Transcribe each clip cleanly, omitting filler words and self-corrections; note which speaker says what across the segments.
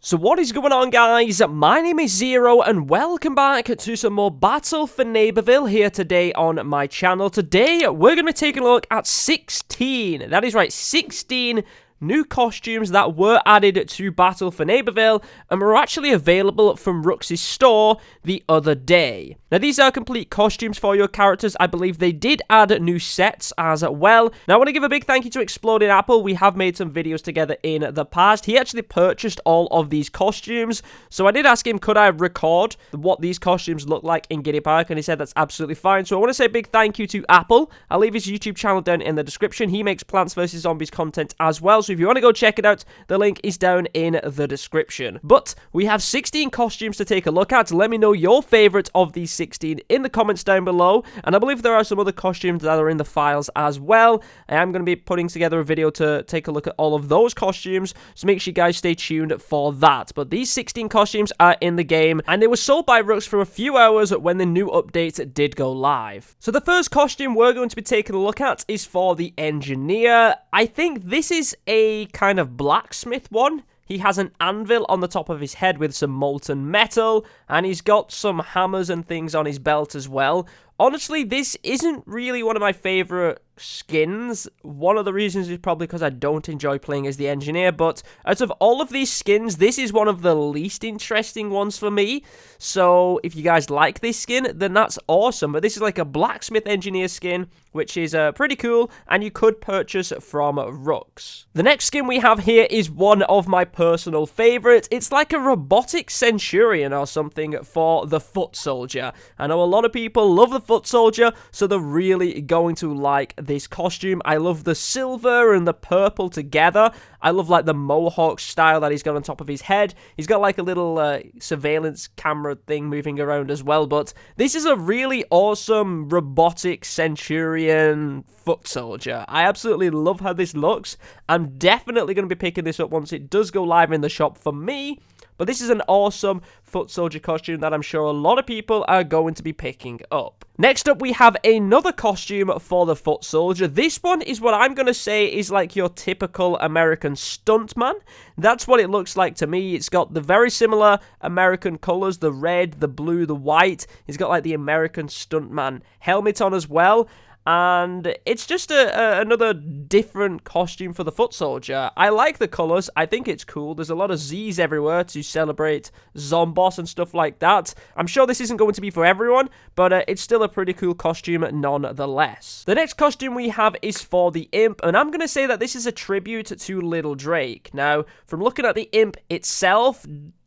Speaker 1: So what is going on, guys? My name is Zero and welcome back to some more Battle for Neighborville here today on my channel. Today we're going to be taking a look at 16, that is right, 16 new costumes that were added to Battle for Neighborville and were actually available from Rux's store the other day. Now, these are complete costumes for your characters. I believe they did add new sets as well. Now, I want to give a big thank you to Exploding Apple. We have made some videos together in the past. He actually purchased all of these costumes, so I did ask him, could I record what these costumes look like in Giddy Park, and he said that's absolutely fine. So I want to say a big thank you to Apple. I'll leave his YouTube channel down in the description. He makes Plants vs. Zombies content as well, so if you want to go check it out, the link is down in the description. But we have 16 costumes to take a look at. Let me know your favorite of these 16 in the comments down below, and I believe there are some other costumes that are in the files as well. I am going to be putting together a video to take a look at all of those costumes, so make sure you guys stay tuned for that. But these 16 costumes are in the game, and they were sold by Rux for a few hours when the new update did go live. So the first costume we're going to be taking a look at is for the engineer. I think this is a kind of blacksmith one. He has an anvil on the top of his head with some molten metal, and he's got some hammers and things on his belt as well. Honestly, this isn't really one of my favorite skins. One of the reasons is probably because I don't enjoy playing as the engineer, but out of all of these skins, this is one of the least interesting ones for me. So if you guys like this skin, then that's awesome. But this is like a blacksmith engineer skin, which is pretty cool, and you could purchase from Rux. The next skin we have here is one of my personal favorites. It's like a robotic centurion or something for the foot soldier. I know a lot of people love the foot soldier, so they're really going to like this costume. I love the silver and the purple together. I love like the mohawk style that he's got on top of his head. He's got like a little surveillance camera thing moving around as well, but this is a really awesome robotic centurion foot soldier. I absolutely love how this looks. I'm definitely going to be picking this up once it does go live in the shop for me. But this is an awesome foot soldier costume that I'm sure a lot of people are going to be picking up. Next up, we have another costume for the foot soldier. This one is what I'm going to say is like your typical American stuntman. That's what it looks like to me. It's got the very similar American colors, the red, the blue, the white. It's got like the American stuntman helmet on as well. And it's just another different costume for the foot soldier. I like the colors. I think it's cool. There's a lot of Z's everywhere to celebrate Zomboss and stuff like that. I'm sure this isn't going to be for everyone, but it's still a pretty cool costume nonetheless. The next costume we have is for the Imp, and I'm going to say that this is a tribute to Little Drake. Now, from looking at the Imp itself,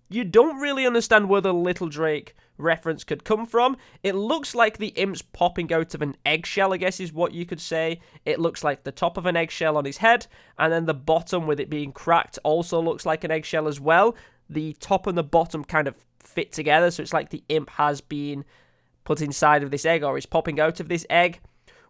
Speaker 1: you don't really understand where the Little Drake reference could come from. It looks like the Imp's popping out of an eggshell, I guess is what you could say. It looks like the top of an eggshell on his head, and then the bottom with it being cracked also looks like an eggshell as well. The top and the bottom kind of fit together, so it's like the Imp has been put inside of this egg, or is popping out of this egg.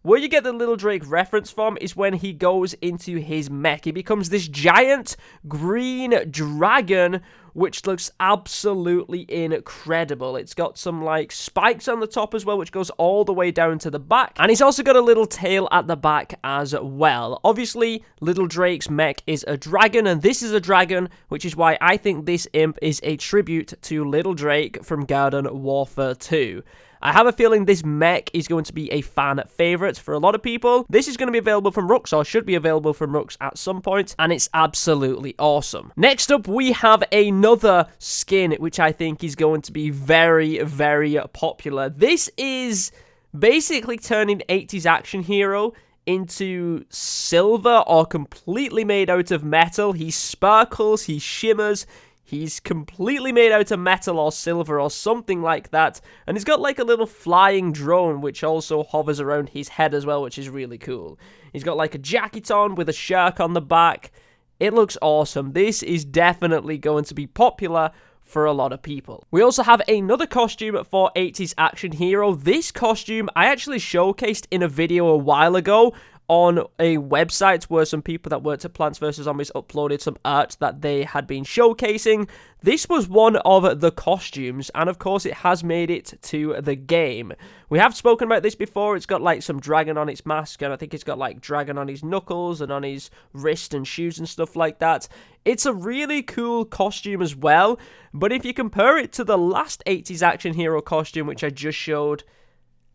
Speaker 1: Where you get the Little Drake reference from is when he goes into his mech. He becomes this giant green dragon, which looks absolutely incredible. It's got some like spikes on the top as well, which goes all the way down to the back. And he's also got a little tail at the back as well. Obviously, Little Drake's mech is a dragon, and this is a dragon, which is why I think this Imp is a tribute to Little Drake from Garden Warfare 2. I have a feeling this mech is going to be a fan favorite for a lot of people. This is going to be available from Rux, or should be available from Rux at some point, and it's absolutely awesome. Next up, we have another skin, which I think is going to be very, very popular. This is basically turning 80s action hero into silver or completely made out of metal. He sparkles, he shimmers. He's completely made out of metal or silver or something like that. And he's got like a little flying drone which also hovers around his head as well, which is really cool. He's got like a jacket on with a shark on the back. It looks awesome. This is definitely going to be popular for a lot of people. We also have another costume for 80s action hero. This costume I actually showcased in a video a while ago on a website where some people that worked at Plants vs. Zombies uploaded some art that they had been showcasing. This was one of the costumes, and of course it has made it to the game. We have spoken about this before. It's got like some dragon on its mask, and I think it's got like dragon on his knuckles and on his wrist and shoes and stuff like that. It's a really cool costume as well, but if you compare it to the last 80s action hero costume, which I just showed,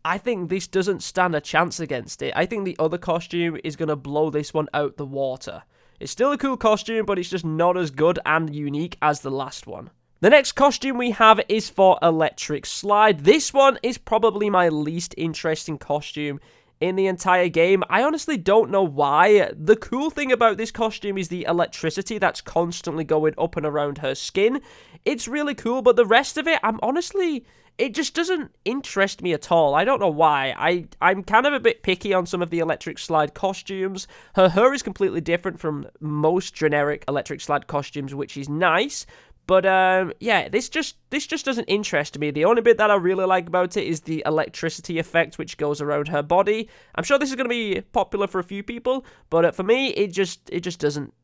Speaker 1: I think this doesn't stand a chance against it. I think the other costume is going to blow this one out the water. It's still a cool costume, but it's just not as good and unique as the last one. The next costume we have is for Electric Slide. This one is probably my least interesting costume in the entire game. I honestly don't know why. The cool thing about this costume is the electricity that's constantly going up and around her skin. It's really cool, but the rest of it, it just doesn't interest me at all. I don't know why. I'm kind of a bit picky on some of the Electric Slide costumes. Her hair is completely different from most generic Electric Slide costumes, which is nice. But, yeah, this just doesn't interest me. The only bit that I really like about it is the electricity effect which goes around her body. I'm sure this is going to be popular for a few people, but for me, it just doesn't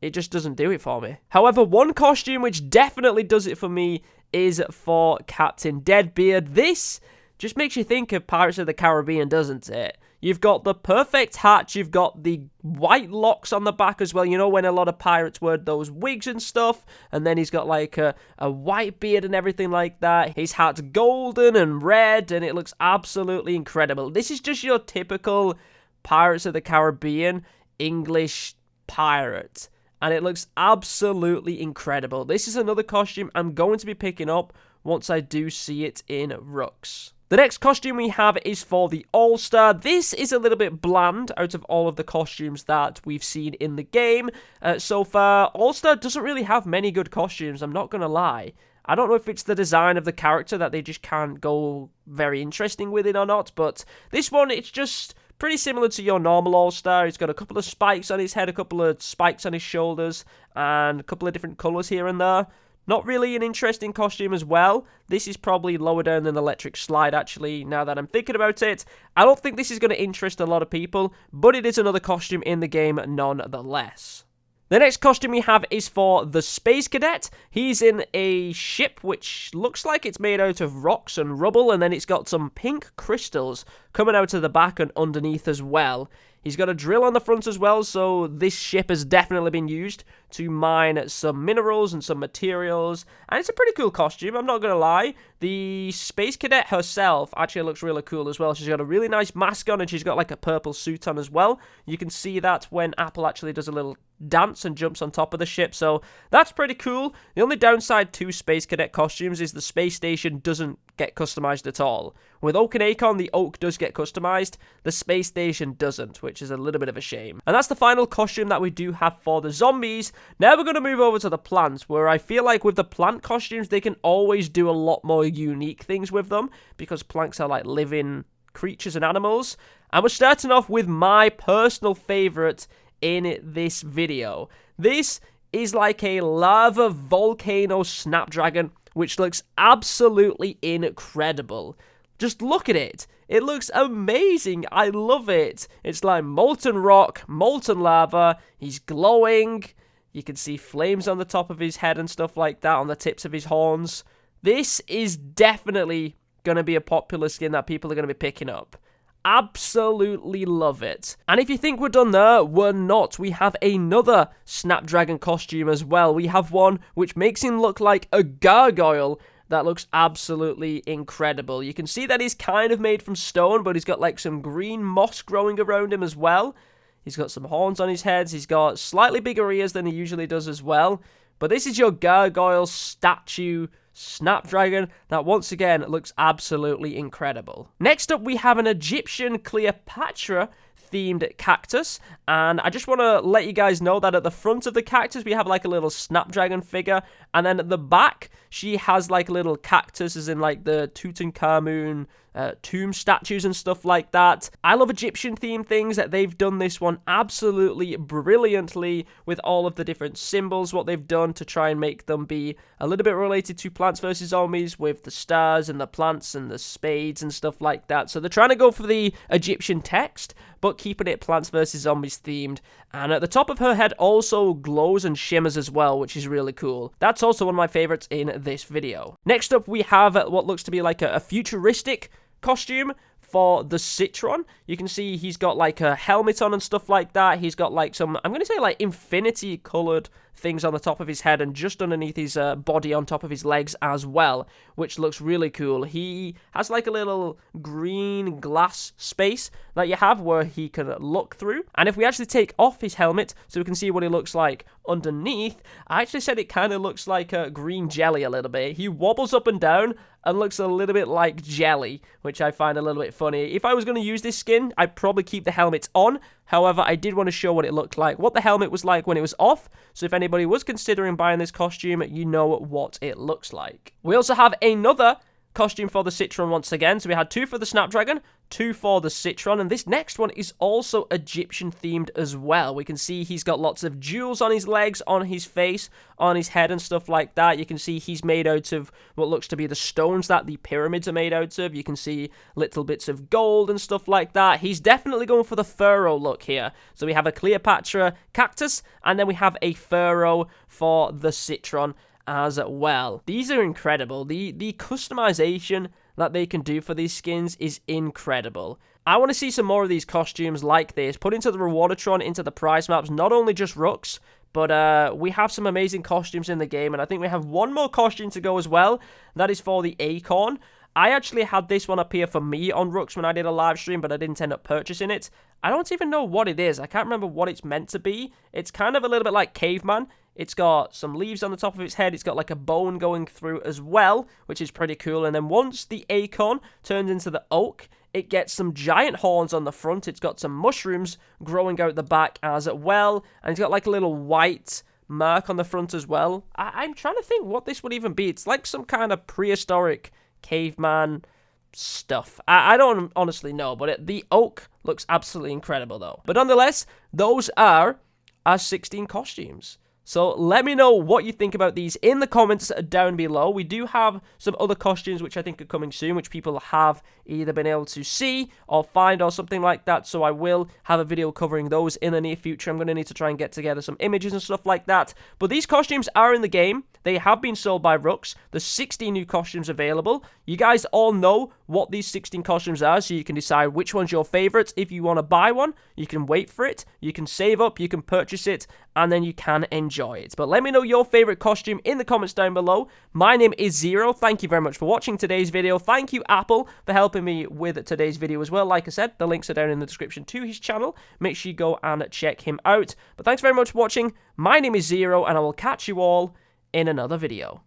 Speaker 1: do it for me. However, one costume which definitely does it for me is for Captain Deadbeard. This just makes you think of Pirates of the Caribbean, doesn't it? You've got the perfect hat, you've got the white locks on the back as well. You know when a lot of pirates wear those wigs and stuff, and then he's got like a white beard and everything like that. His hat's golden and red, and it looks absolutely incredible. This is just your typical Pirates of the Caribbean English pirate, and it looks absolutely incredible. This is another costume I'm going to be picking up once I do see it in Rux. The next costume we have is for the All-Star. This is a little bit bland out of all of the costumes that we've seen in the game so far. All-Star doesn't really have many good costumes, I'm not going to lie. I don't know if it's the design of the character that they just can't go very interesting with it or not, but this one, it's just pretty similar to your normal All-Star. He's got a couple of spikes on his head, a couple of spikes on his shoulders, and a couple of different colours here and there. Not really an interesting costume as well. This is probably lower down than the Electric Slide, actually, now that I'm thinking about it. I don't think this is going to interest a lot of people, but it is another costume in the game nonetheless. The next costume we have is for the Space Cadet. He's in a ship which looks like it's made out of rocks and rubble, and then it's got some pink crystals coming out of the back and underneath as well. He's got a drill on the front as well, so this ship has definitely been used to mine some minerals and some materials. And it's a pretty cool costume, I'm not going to lie. The Space Cadet herself actually looks really cool as well. She's got a really nice mask on, and she's got like a purple suit on as well. You can see that when Apple actually does a little dance and jumps on top of the ship, so that's pretty cool. The only downside to Space Cadet costumes is the space station doesn't get customized at all. With Oak and Akon, the Oak does get customized, the space station doesn't, which is a little bit of a shame. And that's the final costume that we do have for the zombies. Now we're going to move over to the plants, where I feel like with the plant costumes, they can always do a lot more unique things with them, because plants are like living creatures and animals. And we're starting off with my personal favorite in this video. This is like a lava volcano snapdragon, which looks absolutely incredible. Just look at it. It looks amazing. I love it. It's like molten rock, molten lava. He's glowing. You can see flames on the top of his head and stuff like that, on the tips of his horns. This is definitely going to be a popular skin that people are going to be picking up. Absolutely love it. And if you think we're done there, we're not. We have another Snapdragon costume as well. We have one which makes him look like a gargoyle that looks absolutely incredible. You can see that he's kind of made from stone, but he's got like some green moss growing around him as well. He's got some horns on his head. He's got slightly bigger ears than he usually does as well. But this is your gargoyle statue Snapdragon that once again looks absolutely incredible. Next up we have an Egyptian Cleopatra themed cactus, and I just want to let you guys know that at the front of the cactus we have like a little Snapdragon figure, and then at the back she has like little cactus as in like the Tutankhamun tomb statues and stuff like that. I love Egyptian themed things. That they've done this one absolutely brilliantly with all of the different symbols, what they've done to try and make them be a little bit related to Plants vs. Zombies with the stars and the plants and the spades and stuff like that. So they're trying to go for the Egyptian text, but keeping it Plants vs. Zombies themed. And at the top of her head also glows and shimmers as well, which is really cool. That's also one of my favorites in this video. Next up, we have what looks to be like a futuristic costume for the Citron. You can see he's got like a helmet on and stuff like that. He's got like some, I'm going to say like infinity colored things on the top of his head and just underneath his body on top of his legs as well, which looks really cool. He has like a little green glass space that you have where he can look through. And if we actually take off his helmet so we can see what he looks like underneath, I actually said it kind of looks like a green jelly a little bit. He wobbles up and down and looks a little bit like jelly, which I find a little bit funny. If I was going to use this skin, I'd probably keep the helmet on. However, I did want to show what it looked like, what the helmet was like when it was off. So if anybody was considering buying this costume, you know what it looks like. We also have another costume for the Citron once again. So we had 2 for the Snapdragon, 2 for the Citron, and this next one is also Egyptian themed as well. We can see he's got lots of jewels on his legs, on his face, on his head and stuff like that. You can see he's made out of what looks to be the stones that the pyramids are made out of. You can see little bits of gold and stuff like that. He's definitely going for the pharaoh look here. So we have a Cleopatra cactus, and then we have a pharaoh for the Citron as well. These are incredible. The customization that they can do for these skins is incredible. I want to see some more of these costumes like this put into the Rewardatron, into the prize maps, not only just Rooks, but we have some amazing costumes in the game, and I think we have one more costume to go as well. That is for the Acorn. I actually had this one appear for me on Rooks when I did a live stream, but I didn't end up purchasing it. I don't even know what it is. I can't remember what it's meant to be. It's kind of a little bit like Caveman. It's got some leaves on the top of its head. It's got like a bone going through as well, which is pretty cool. And then once the Acorn turns into the Oak, it gets some giant horns on the front. It's got some mushrooms growing out the back as well. And it's got like a little white mark on the front as well. I'm trying to think what this would even be. It's like some kind of prehistoric caveman stuff. I don't honestly know, but the Oak looks absolutely incredible though. But nonetheless, those are our 16 costumes. So let me know what you think about these in the comments down below. We do have some other costumes which I think are coming soon, which people have either been able to see or find or something like that. So I will have a video covering those in the near future. I'm going to need to try and get together some images and stuff like that. But these costumes are in the game. They have been sold by Rooks. There's 16 new costumes available. You guys all know what these 16 costumes are, so you can decide which one's your favorite. If you want to buy one, you can wait for it. You can save up, you can purchase it, and then you can enjoy it. But let me know your favorite costume in the comments down below. My name is Zero. Thank you very much for watching today's video. Thank you, Apple, for helping me with today's video as well. Like I said, the links are down in the description to his channel. Make sure you go and check him out. But thanks very much for watching. My name is Zero, and I will catch you all in another video.